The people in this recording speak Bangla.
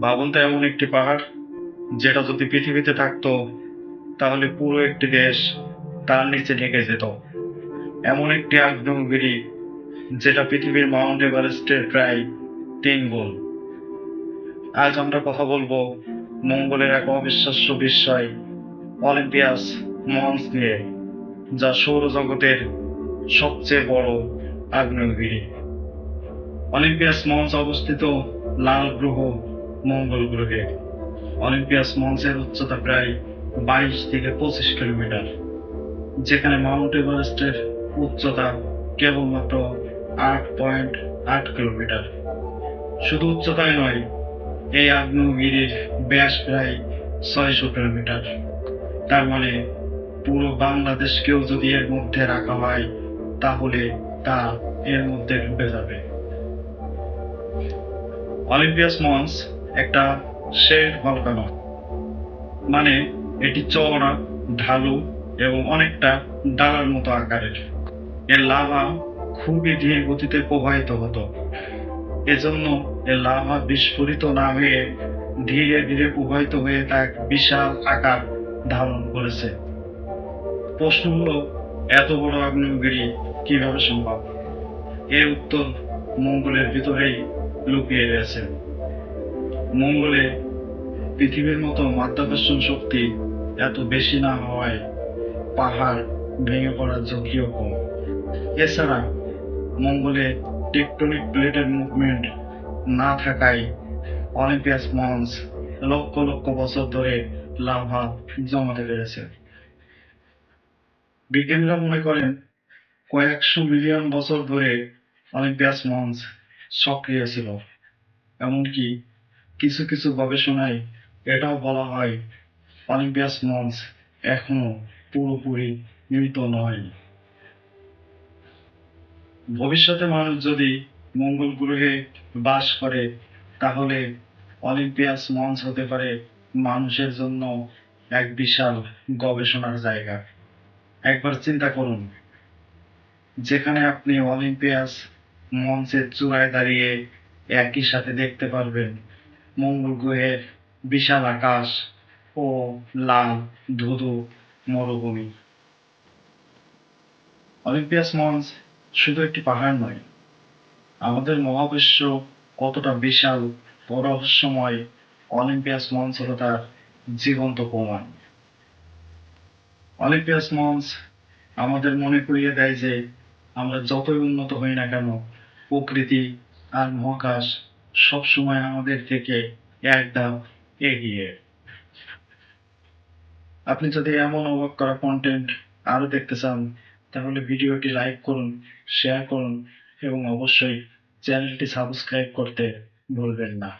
ভাবুন তো, এমন একটি পাহাড় যেটা যদি পৃথিবীতে থাকতো তাহলে পুরো একটি দেশ তার নিচে ঢেকে যেত। এমন একটি আগ্নেয়গিরি যেটা পৃথিবীর মাউন্ট এভারেস্টের প্রায় 3 গুণ। আজ আমরা কথা বলবো মঙ্গলের এক অবিশ্বাস্য বিস্ময়, অলিম্পিয়াস মন্স নিয়ে, যা সৌরজগতের সবচেয়ে বড় আগ্নেয়গিরি। অলিম্পিয়াস মন্স অবস্থিত লাল গ্রহ মঙ্গল গ্রহে। অলিম্পিয়াস মন্সের উচ্চতা প্রায় 22 থেকে 25 কিলোমিটার, যেখানে মাউন্ট এভারেস্টের উচ্চতা কেবলমাত্র 8.8 কিলোমিটার। শুধু উচ্চতায় নয়, এই আগ্নেয়গিরির ব্যাস প্রায় 600 কিলোমিটার। তার মানে পুরো বাংলাদেশকেও যদি এর মধ্যে রাখা হয় তাহলে তা এর মধ্যে ঢুকে যাবে। অলিম্পিয়াস মন্স একটা শেড ভলকানো, মানে এটি চওড়া, ঢালু এবং অনেকটা ডালার মতো আকারের। এর লাভা খুবই ধীর গতিতে প্রবাহিত হতো, এজন্য এর লাভা বিস্ফোরিত না হয়ে ধীরে ধীরে প্রবাহিত হয়ে তা এক বিশাল আকার ধারণ করেছে। প্রশ্ন হলো, এত বড় আগ্নেয়গিরি কিভাবে সম্ভব? এর উত্তর মঙ্গলের ভিতরেই লুকিয়ে রয়েছে। মঙ্গলে পৃথিবীর মতো মাধ্যাকর্ষণ শক্তি এত বেশি না হওয়ায় পাহাড় ভেঙে পড়ার ঝুঁকিও কম। এছাড়া মঙ্গলে টেকটনিক প্লেটের মুভমেন্ট না থাকায় অলিম্পিয়াস মন্স লক্ষ লক্ষ বছর ধরে লাভা জমাতে পেরেছে। বিজ্ঞানীরা মনে করেন কয়েকশো মিলিয়ন বছর ধরে অলিম্পিয়াস মন্স সক্রিয় ছিল। এমনকি কিছু কিছু গবেষণায় এটাও বলা হয় অলিম্পিয়াস মন্স এখনো পুরোপুরি মৃত নয়। ভবিষ্যতে মানুষ যদি মঙ্গল গ্রহে বাস করে তাহলে অলিম্পিয়াস মঞ্চ হতে পারে মানুষের জন্য এক বিশাল গবেষণার জায়গা। একবার চিন্তা করুন, যেখানে আপনি অলিম্পিয়াস মঞ্চের চূড়ায় দাঁড়িয়ে একই সাথে দেখতে পারবেন মঙ্গল গ্রহের বিশাল আকাশ ও লাল ধুধু মরুভূমি। অলিম্পিয়াস মঞ্চ শুধু একটি পাহাড় নয়, আমাদের মহাবিশ্ব কতটা বিশাল ও রহস্যময় অলিম্পিয়াস মঞ্চ হলো তার জীবন্ত প্রমাণ। অলিম্পিয়াস মঞ্চ আমাদের মনে করিয়ে দেয় যে আমরা যতই উন্নত হই না কেন, প্রকৃতি আর মহাকাশ সবসময় আমাদের থেকে এক ধাপ এগিয়ে। আপনি যদি এমন অবাক করা কন্টেন্ট আরো দেখতে চান তাহলে ভিডিওটি লাইক করুন, শেয়ার করুন এবং অবশ্যই চ্যানেলটি সাবস্ক্রাইব করতে ভুলবেন না।